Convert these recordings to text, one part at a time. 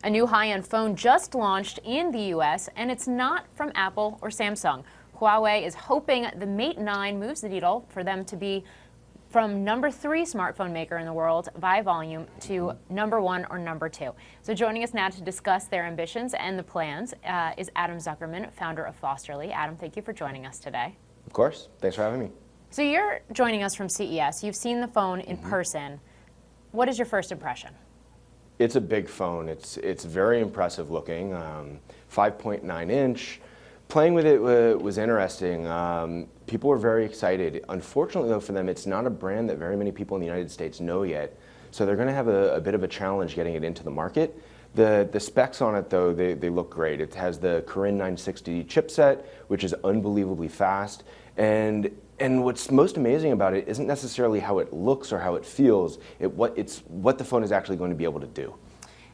A new high-end phone just launched in the U.S., and it's not from Apple or Samsung. Huawei is hoping the Mate 9 moves the needle for them to be from #3 smartphone maker in the world by volume to #1 or #2. So joining us now to discuss their ambitions and the plans is Adam Zuckerman, founder of Fosterly. Adam, thank you for joining us today. Of course. Thanks for having me. So you're joining us from CES. You've seen the phone in person. What is your first impression? It's a big phone. It's very impressive looking. 5.9 inch. Playing with it was interesting. People were very excited. Unfortunately, though, for them, it's not a brand that very many people in the United States know yet. So they're going to have a bit of a challenge getting it into the market. The specs on it, though, they look great. It has the Kirin 960 chipset, which is unbelievably fast. And what's most amazing about it isn't necessarily how it looks or how it feels. It's what the phone is actually going to be able to do.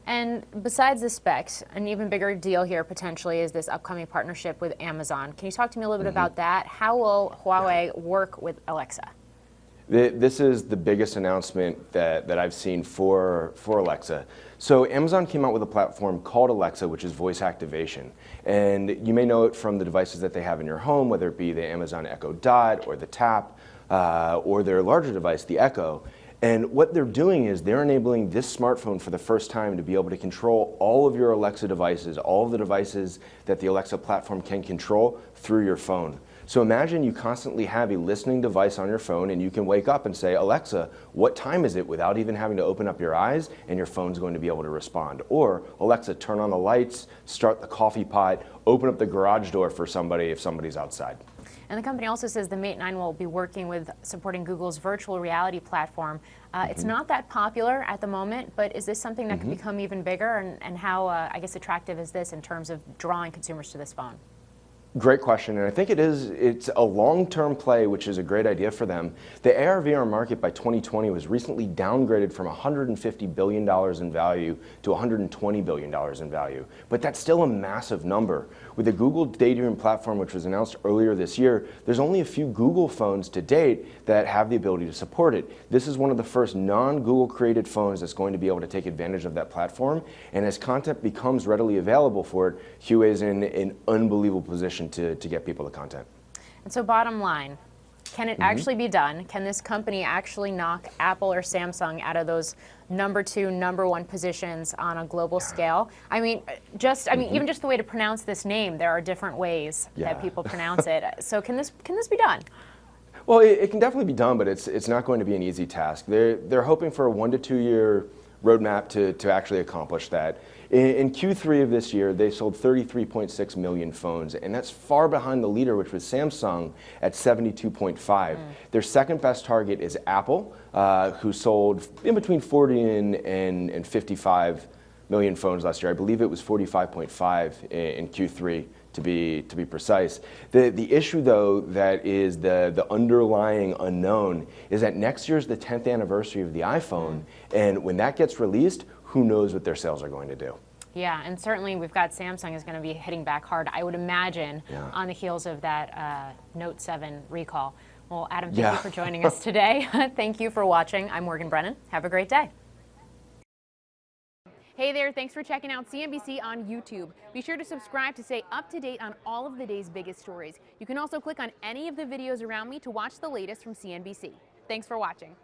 And besides the specs, an even bigger deal here potentially is this upcoming partnership with Amazon. Can you talk to me a little bit about that? How will Huawei work with Alexa? This is the biggest announcement that I've seen for Alexa. So Amazon came out with a platform called Alexa, which is voice activation. And you may know it from the devices that they have in your home, whether it be the Amazon Echo Dot or the Tap, or their larger device, the Echo. And what they're doing is they're enabling this smartphone for the first time to be able to control all of your Alexa devices, all of the devices that the Alexa platform can control through your phone. So imagine you constantly have a listening device on your phone and you can wake up and say, Alexa, what time is it, without even having to open up your eyes, and your phone's going to be able to respond. Or, Alexa, turn on the lights, start the coffee pot, open up the garage door for somebody if somebody's outside. And the company also says the Mate 9 will be working with supporting Google's virtual reality platform. It's not that popular at the moment, but is this something that could become even bigger? And how, I guess, attractive is this in terms of drawing consumers to this phone? Great question, and I think it's a long-term play, which is a great idea for them. The AR/VR market by 2020 was recently downgraded from $150 billion in value to $120 billion in value, but that's still a massive number. With the Google Daydream platform, which was announced earlier this year, there's only a few Google phones to date that have the ability to support it. This is one of the first non-Google created phones that's going to be able to take advantage of that platform, and as content becomes readily available for it, Huawei is in an unbelievable position to get people the content. And so bottom line, can it actually be done? Can this company actually knock Apple or Samsung out of those #2, #1 positions on a global scale? I mean, even just the way to pronounce this name, there are different ways that people pronounce it. So can this be done? Well, it can definitely be done, but it's not going to be an easy task. They're hoping for a 1 to 2 year roadmap to actually accomplish that. In Q3 of this year, they sold 33.6 million phones, and that's far behind the leader, which was Samsung, at 72.5. Their second best target is Apple, who sold in between 40 and 55 million phones last year. I believe it was 45.5 in Q3. To be precise. The issue, though, that is the underlying unknown is that next year is the 10th anniversary of the iPhone, and when that gets released, who knows what their sales are going to do. Yeah, and certainly we've got Samsung is going to be hitting back hard, I would imagine, on the heels of that Note 7 recall. Well, Adam, thank you for joining us today. Thank you for watching. I'm Morgan Brennan. Have a great day. Hey there, thanks for checking out CNBC on YouTube. Be sure to subscribe to stay up to date on all of the day's biggest stories. You can also click on any of the videos around me to watch the latest from CNBC. Thanks for watching.